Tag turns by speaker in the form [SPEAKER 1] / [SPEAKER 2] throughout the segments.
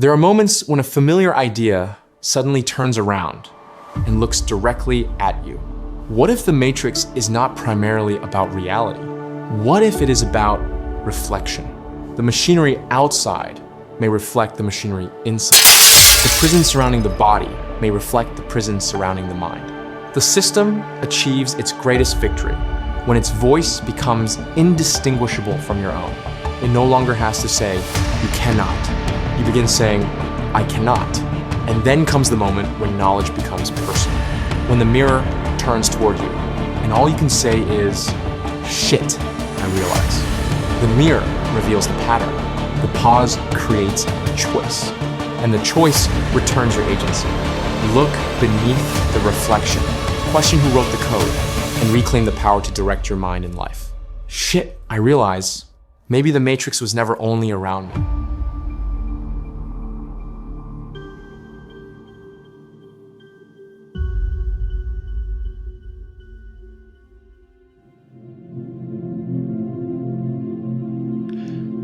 [SPEAKER 1] There are moments when a familiar idea suddenly turns around and looks directly at you. What if the Matrix is not primarily about reality? What if it is about reflection? The machinery outside may reflect the machinery inside. The prison surrounding the body may reflect the prison surrounding the mind. The system achieves its greatest victory when its voice becomes indistinguishable from your own. It no longer has to say, "You cannot." You begin saying, "I cannot." And then comes the moment when knowledge becomes personal. When the mirror turns toward you, and all you can say is, "Shit, I realize." The mirror reveals the pattern. The pause creates a choice, and the choice returns your agency. Look beneath the reflection. Question who wrote the code, and reclaim the power to direct your mind and life. Shit, I realize. Maybe the Matrix was never only around me.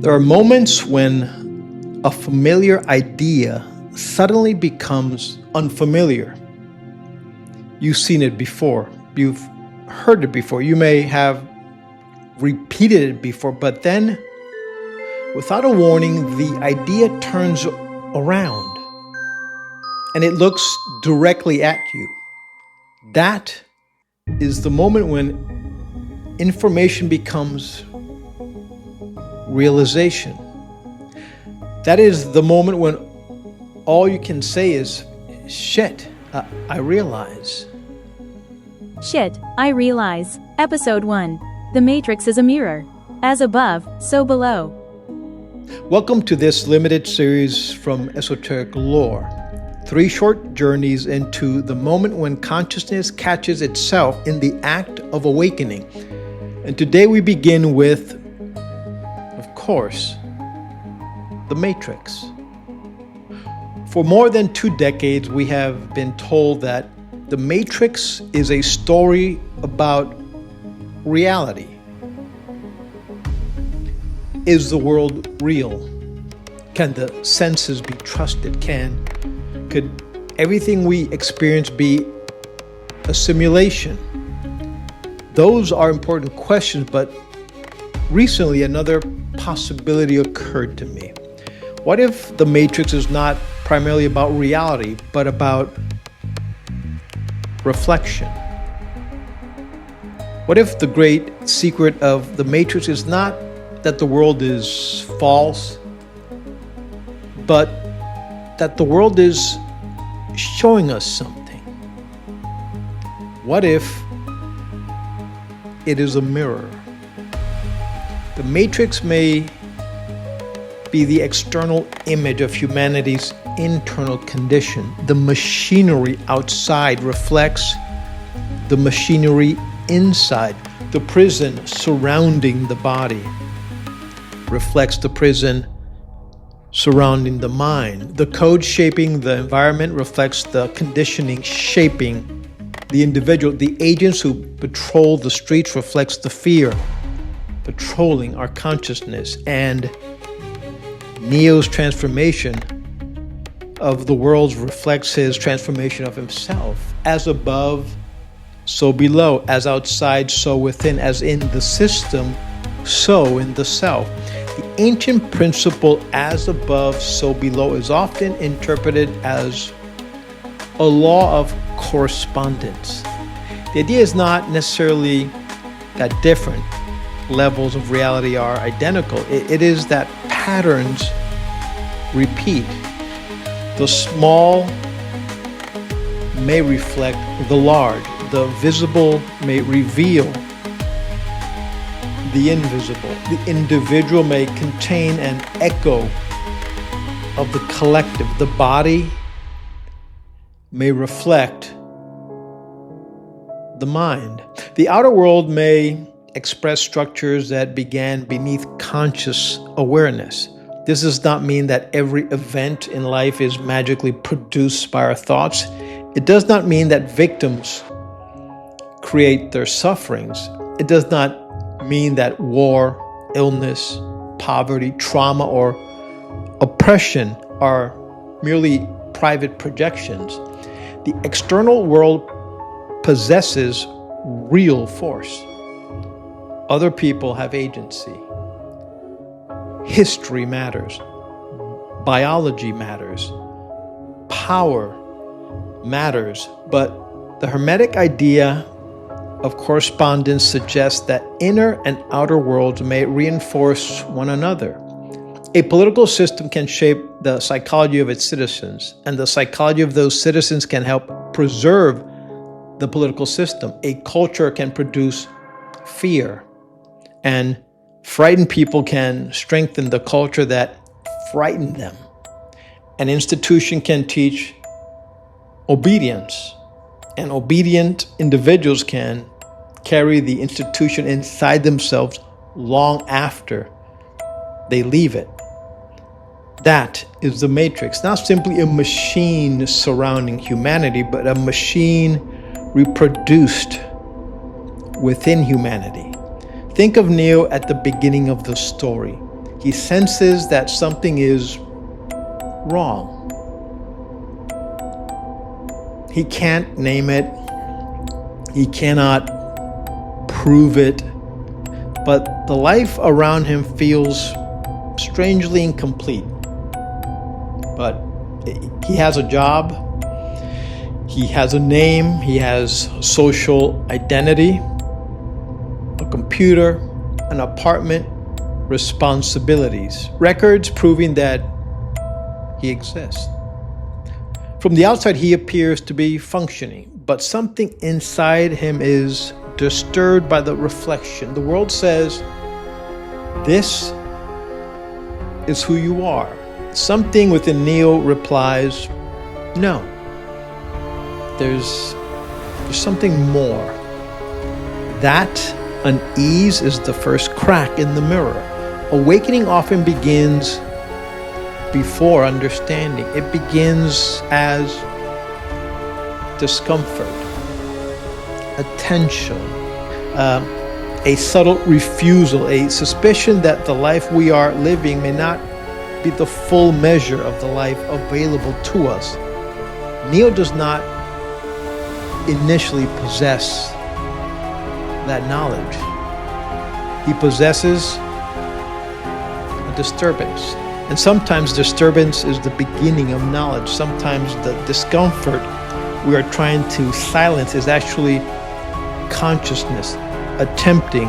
[SPEAKER 2] There are moments when a familiar idea suddenly becomes unfamiliar. You've seen it before. You've heard it before. You may have repeated it before, but then, without a warning, the idea turns around and it looks directly at you. That is the moment when information becomes realization. That is the moment when all you can say is, "Shit, I realize."
[SPEAKER 3] Shit, I realize. Episode 1. The Matrix is a mirror. As above, so below.
[SPEAKER 2] Welcome to this limited series from Esoteric Lore. 3 short journeys into the moment when consciousness catches itself in the act of awakening. And today we begin with, of course, the Matrix. For more than 2 decades, we have been told that the Matrix is a story about reality. Is the world real? Can the senses be trusted? Could everything we experience be a simulation? Those are important questions, but recently another possibility occurred to me. What if the Matrix is not primarily about reality, but about reflection? What if the great secret of the Matrix is not that the world is false, but that the world is showing us something? What if it is a mirror? The Matrix may be the external image of humanity's internal condition. The machinery outside reflects the machinery inside. The prison surrounding the body reflects the prison surrounding the mind. The code shaping the environment reflects the conditioning shaping the individual. The agents who patrol the streets reflects the fear patrolling our consciousness. And Neo's transformation of the world reflects his transformation of himself. As above, so below. As outside, so within. As in the system, so in the self. The ancient principle, as above, so below, is often interpreted as a law of correspondence. The idea is not necessarily that different levels of reality are identical. It is that patterns repeat. The small may reflect the large. The visible may reveal the invisible. The individual may contain an echo of the collective. The body may reflect the mind. The outer world may express structures that began beneath conscious awareness. This does not mean that every event in life is magically produced by our thoughts. It does not mean that victims create their sufferings. It does not mean that war, illness, poverty, trauma, or oppression are merely private projections. The external world possesses real force. Other people have agency. History matters. Biology matters. Power matters. But the Hermetic idea of correspondence suggests that inner and outer worlds may reinforce one another. A political system can shape the psychology of its citizens, and the psychology of those citizens can help preserve the political system. A culture can produce fear, and frightened people can strengthen the culture that frightened them. An institution can teach obedience, and obedient individuals can carry the institution inside themselves long after they leave it. That is the matrix, not simply a machine surrounding humanity, but a machine reproduced within humanity. Think of Neo at the beginning of the story. He senses that something is wrong. He can't name it. He cannot prove it. But the life around him feels strangely incomplete. But he has a job. He has a name. He has social identity, a computer, an apartment, responsibilities, records proving that he exists. From the outside, he appears to be functioning, but something inside him is disturbed by the reflection. The world says, "This is who you are." Something within Neo replies, "No, there's something more." That unease is the first crack in the mirror. Awakening often begins before understanding. It begins as discomfort, attention, a subtle refusal, a suspicion that the life we are living may not be the full measure of the life available to us. Neo does not initially possess that knowledge. He possesses a disturbance. And sometimes disturbance is the beginning of knowledge. Sometimes the discomfort we are trying to silence is actually consciousness attempting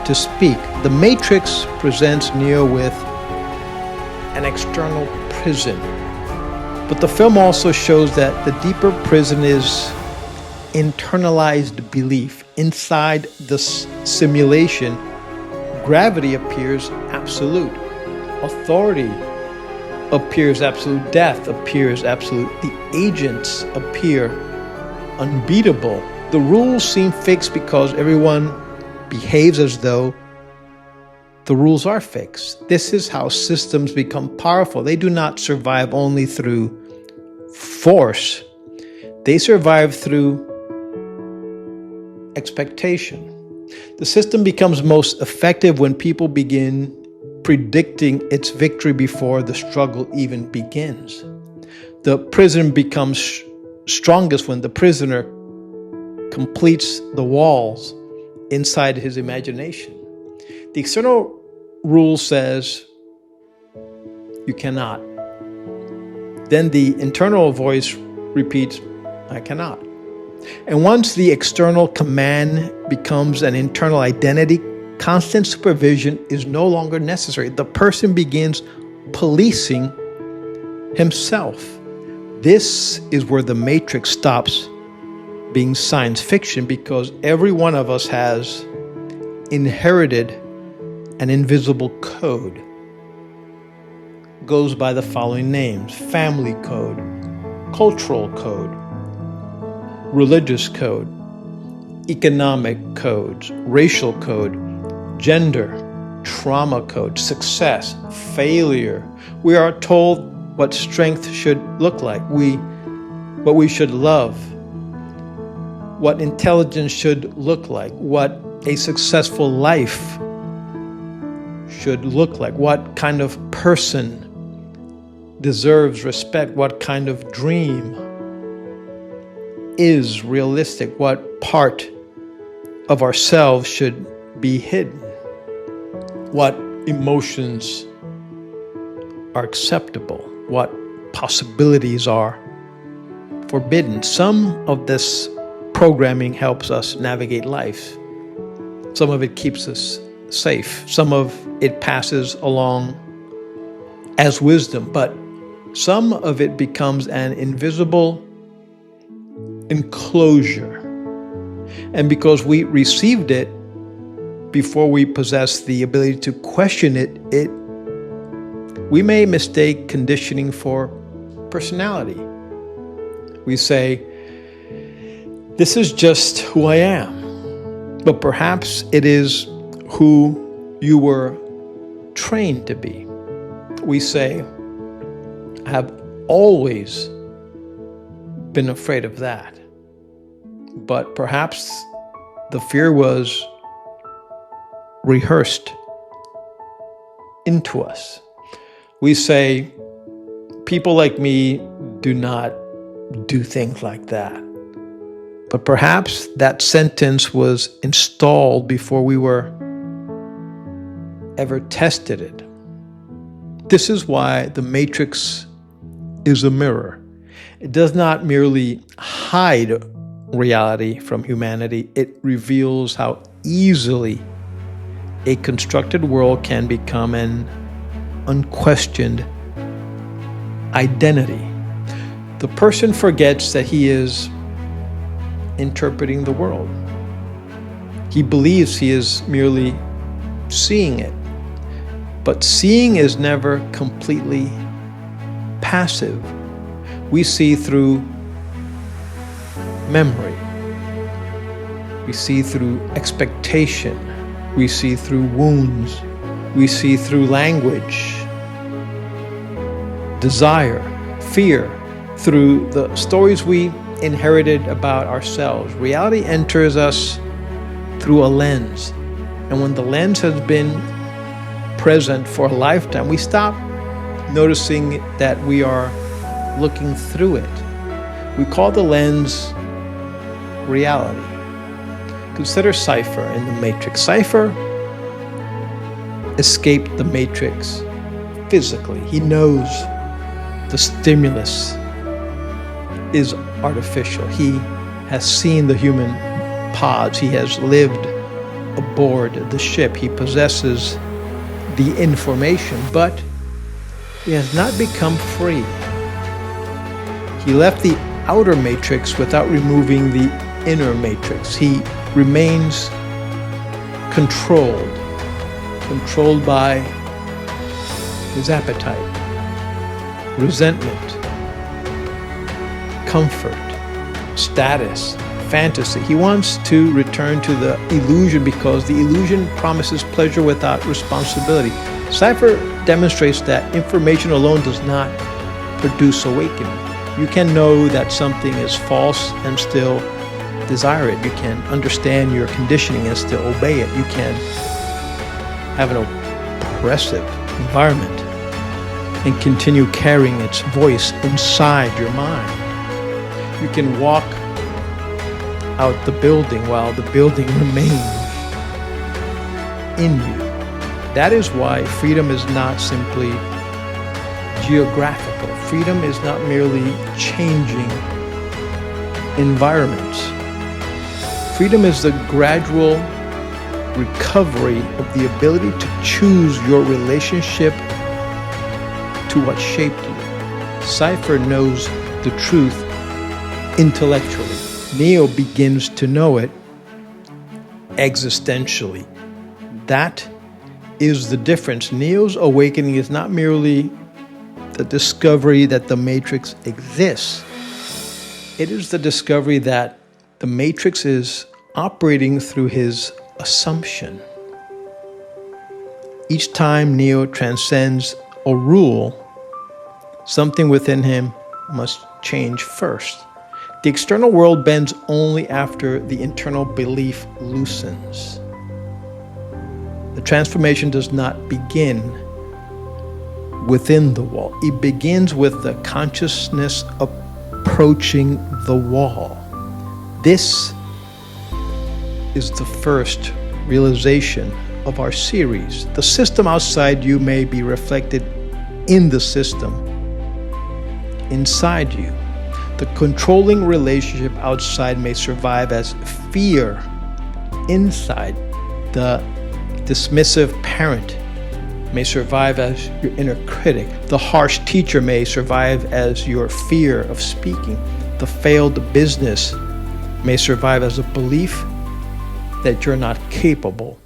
[SPEAKER 2] to speak. The Matrix presents Neo with an external prison. But the film also shows that the deeper prison is internalized belief. Inside the simulation, gravity appears absolute. Authority appears absolute. Death appears absolute. The agents appear unbeatable. The rules seem fixed because everyone behaves as though the rules are fixed. This is how systems become powerful. They do not survive only through force. They survive through expectation. The system becomes most effective when people begin predicting its victory before the struggle even begins. The prison becomes strongest when the prisoner completes the walls inside his imagination. The external rule says you cannot. Then the internal voice repeats, I cannot. And once the external command becomes an internal identity, constant supervision is no longer necessary. The person begins policing himself. This is where the Matrix stops being science fiction, because every one of us has inherited an invisible code. It goes by the following names: family code, cultural code, religious code, economic codes, racial code, gender, trauma code, success, failure. We are told what strength should look like, what we should love, what intelligence should look like, what a successful life should look like, what kind of person deserves respect, what kind of dream is realistic, what part of ourselves should be hidden, what emotions are acceptable, what possibilities are forbidden. Some of this programming helps us navigate life. Some of it keeps us safe. Some of it passes along as wisdom, but some of it becomes an invisible enclosure. And because we received it before we possess the ability to question it, we may mistake conditioning for personality. We say, this is just who I am, but perhaps it is who you were trained to be. We say, I have always been afraid of that. But perhaps the fear was rehearsed into us. We say, people like me do not do things like that. But perhaps that sentence was installed before we were ever tested it. This is why the matrix is a mirror. It does not merely hide reality from humanity, it reveals how easily a constructed world can become an unquestioned identity. The person forgets that he is interpreting the world. He believes he is merely seeing it. But seeing is never completely passive. We see through memory. We see through expectation. We see through wounds. We see through language, desire, fear, through the stories we inherited about ourselves. Reality enters us through a lens. And when the lens has been present for a lifetime, we stop noticing that we are looking through it. We call the lens reality. Consider Cypher in the Matrix. Cypher escaped the Matrix physically. He knows the stimulus is artificial. He has seen the human pods. He has lived aboard the ship. He possesses the information, but he has not become free. He left the outer matrix without removing the inner matrix. He remains controlled by his appetite, resentment, comfort, status, fantasy. He wants to return to the illusion because the illusion promises pleasure without responsibility. Cypher demonstrates that information alone does not produce awakening. You can know that something is false and still desire it. You can understand your conditioning and still obey it. You can have an oppressive environment and continue carrying its voice inside your mind. You can walk out the building while the building remains in you. That is why freedom is not simply geographical. Freedom is not merely changing environments. Freedom is the gradual recovery of the ability to choose your relationship to what shaped you. Cypher knows the truth intellectually. Neo begins to know it existentially. That is the difference. Neo's awakening is not merely the discovery that the Matrix exists. It is the discovery that the Matrix is operating through his assumption. Each time Neo transcends a rule, something within him must change first. The external world bends only after the internal belief loosens. The transformation does not begin within the wall. It begins with the consciousness approaching the wall. This is the first realization of our series. The system outside you may be reflected in the system inside you. The controlling relationship outside may survive as fear inside. The dismissive parent may survive as your inner critic. The harsh teacher may survive as your fear of speaking. The failed business may survive as a belief that you're not capable.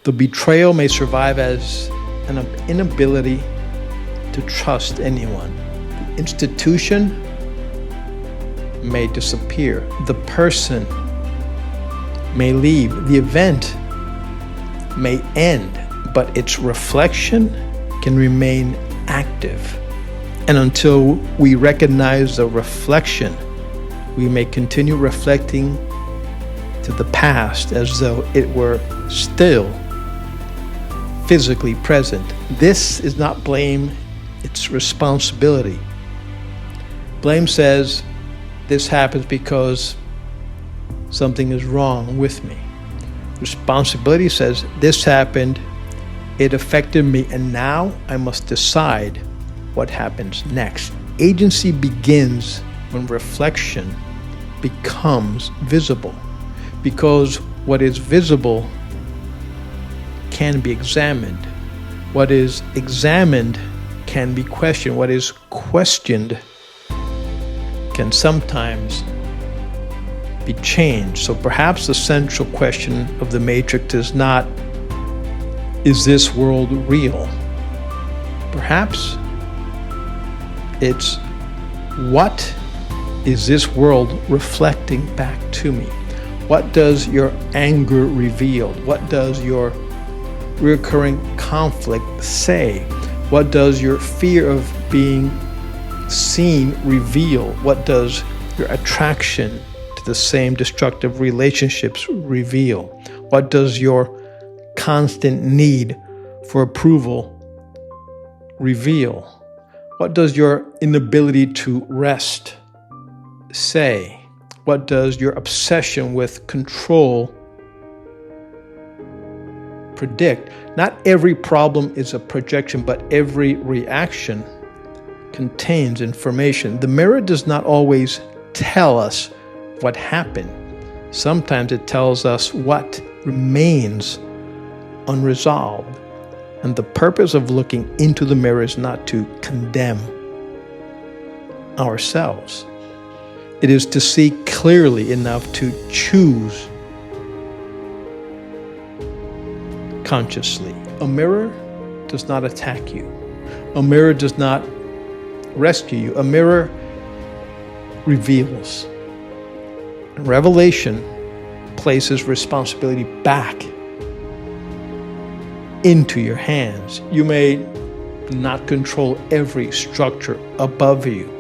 [SPEAKER 2] The betrayal may survive as an inability to trust anyone. The institution may disappear. The person may leave. The event may end, but its reflection can remain active. And until we recognize the reflection, we may continue reflecting to the past as though it were still physically present. This is not blame, it's responsibility. Blame says, this happens because something is wrong with me. Responsibility says, this happened, it affected me, and now I must decide what happens next. Agency begins when reflection becomes visible, because what is visible can be examined. What is examined can be questioned. What is questioned can sometimes be changed. So perhaps the central question of the Matrix is not, is this world real? Perhaps it's, what is this world reflecting back to me? What does your anger reveal? What does your recurring conflict say? What does your fear of being seen reveal? What does your attraction to the same destructive relationships reveal? What does your constant need for approval reveal? What does your inability to rest say? What does your obsession with control predict? Not every problem is a projection, but every reaction contains information. The mirror does not always tell us what happened. Sometimes it tells us what remains unresolved. And the purpose of looking into the mirror is not to condemn ourselves. It is to see clearly enough to choose consciously. A mirror does not attack you. A mirror does not rescue you. A mirror reveals. Revelation places responsibility back into your hands. You may not control every structure above you,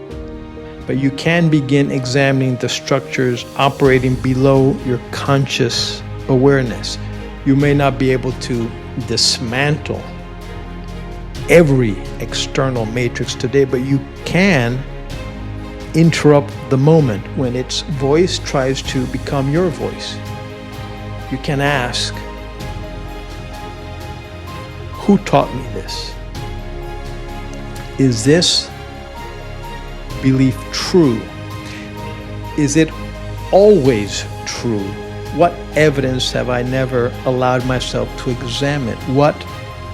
[SPEAKER 2] but you can begin examining the structures operating below your conscious awareness. You may not be able to dismantle every external matrix today, but you can interrupt the moment when its voice tries to become your voice. You can ask, who taught me this? Is this belief true? Is it always true? What evidence have I never allowed myself to examine? What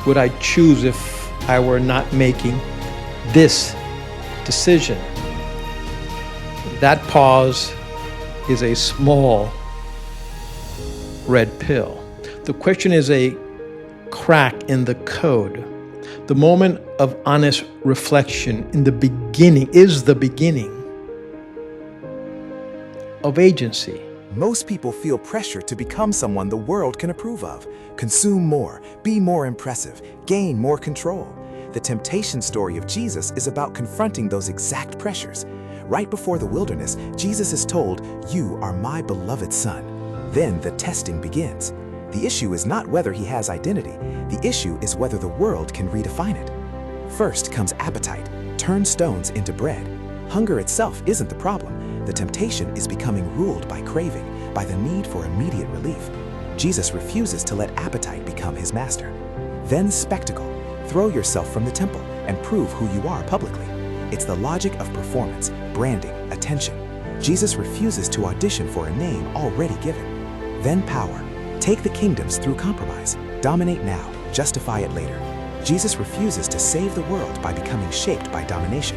[SPEAKER 2] would I choose if I were not making this decision? That pause is a small red pill. The question is a crack in the code. The moment of honest reflection in the beginning is the beginning of agency.
[SPEAKER 4] Most people feel pressure to become someone the world can approve of, consume more, be more impressive, gain more control. The temptation story of Jesus is about confronting those exact pressures. Right before the wilderness, Jesus is told, "You are my beloved son." Then the testing begins. The issue is not whether he has identity. The issue is whether the world can redefine it. First comes appetite. Turn stones into bread. Hunger itself isn't the problem. The temptation is becoming ruled by craving, by the need for immediate relief. Jesus refuses to let appetite become his master. Then spectacle. Throw yourself from the temple and prove who you are publicly. It's the logic of performance, branding, attention. Jesus refuses to audition for a name already given. Then power. Take the kingdoms through compromise. Dominate now, justify it later. Jesus refuses to save the world by becoming shaped by domination.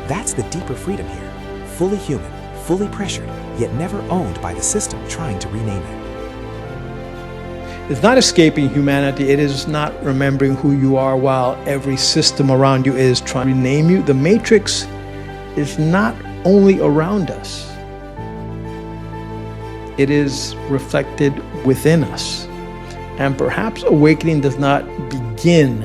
[SPEAKER 4] That's the deeper freedom here. Fully human, fully pressured, yet never owned by the system trying to rename it.
[SPEAKER 2] It's not escaping humanity. It is not remembering who you are while every system around you is trying to rename you. The matrix is not only around us. It is reflected within us. And perhaps awakening does not begin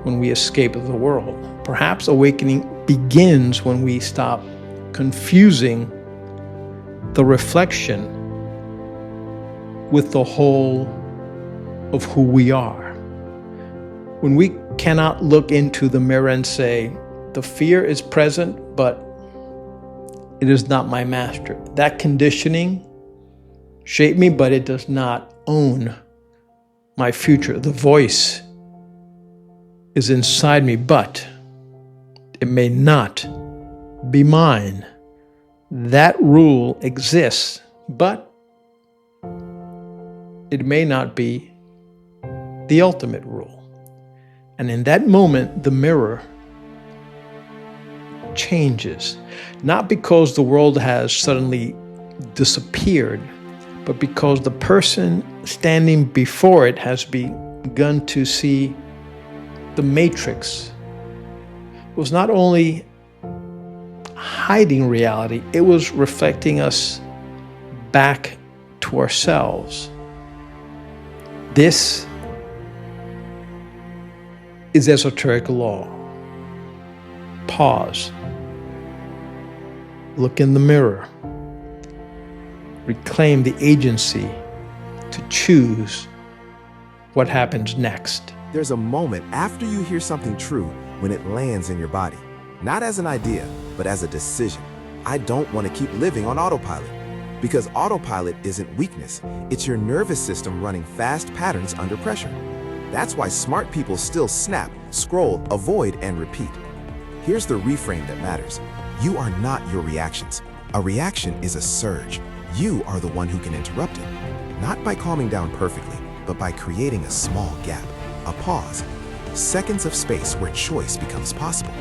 [SPEAKER 2] when we escape the world. Perhaps awakening begins when we stop confusing the reflection with the whole of who we are. When we cannot look into the mirror and say, the fear is present, but it is not my master. That conditioning shaped me, but it does not own my future. The voice is inside me, but it may not be mine. That rule exists, but it may not be the ultimate rule. And in that moment, the mirror changes, not because the world has suddenly disappeared, but because the person standing before it has begun to see the matrix. It was not only hiding reality, it was reflecting us back to ourselves. This is esoteric law. Pause. Look in the mirror. Reclaim the agency to choose what happens next.
[SPEAKER 4] There's a moment after you hear something true when it lands in your body. Not as an idea, but as a decision. I don't want to keep living on autopilot. Because autopilot isn't weakness, it's your nervous system running fast patterns under pressure. That's why smart people still snap, scroll, avoid, and repeat. Here's the reframe that matters. You are not your reactions. A reaction is a surge. You are the one who can interrupt it. Not by calming down perfectly, but by creating a small gap, a pause, seconds of space where choice becomes possible.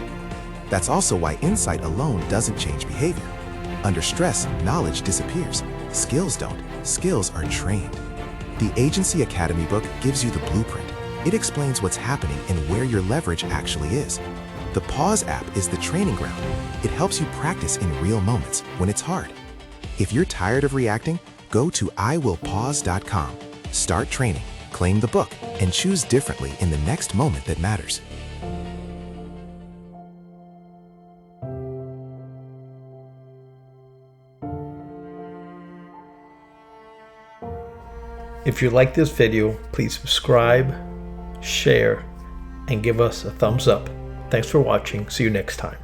[SPEAKER 4] That's also why insight alone doesn't change behavior. Under stress, knowledge disappears. Skills don't. Skills are trained. The Agency Academy book gives you the blueprint. It explains what's happening and where your leverage actually is. The Pause app is the training ground. It helps you practice in real moments when it's hard. If you're tired of reacting, go to iwillpause.com. Start training, claim the book, and choose differently in the next moment that matters.
[SPEAKER 2] If you like this video, please subscribe, share, and give us a thumbs up. Thanks for watching. See you next time.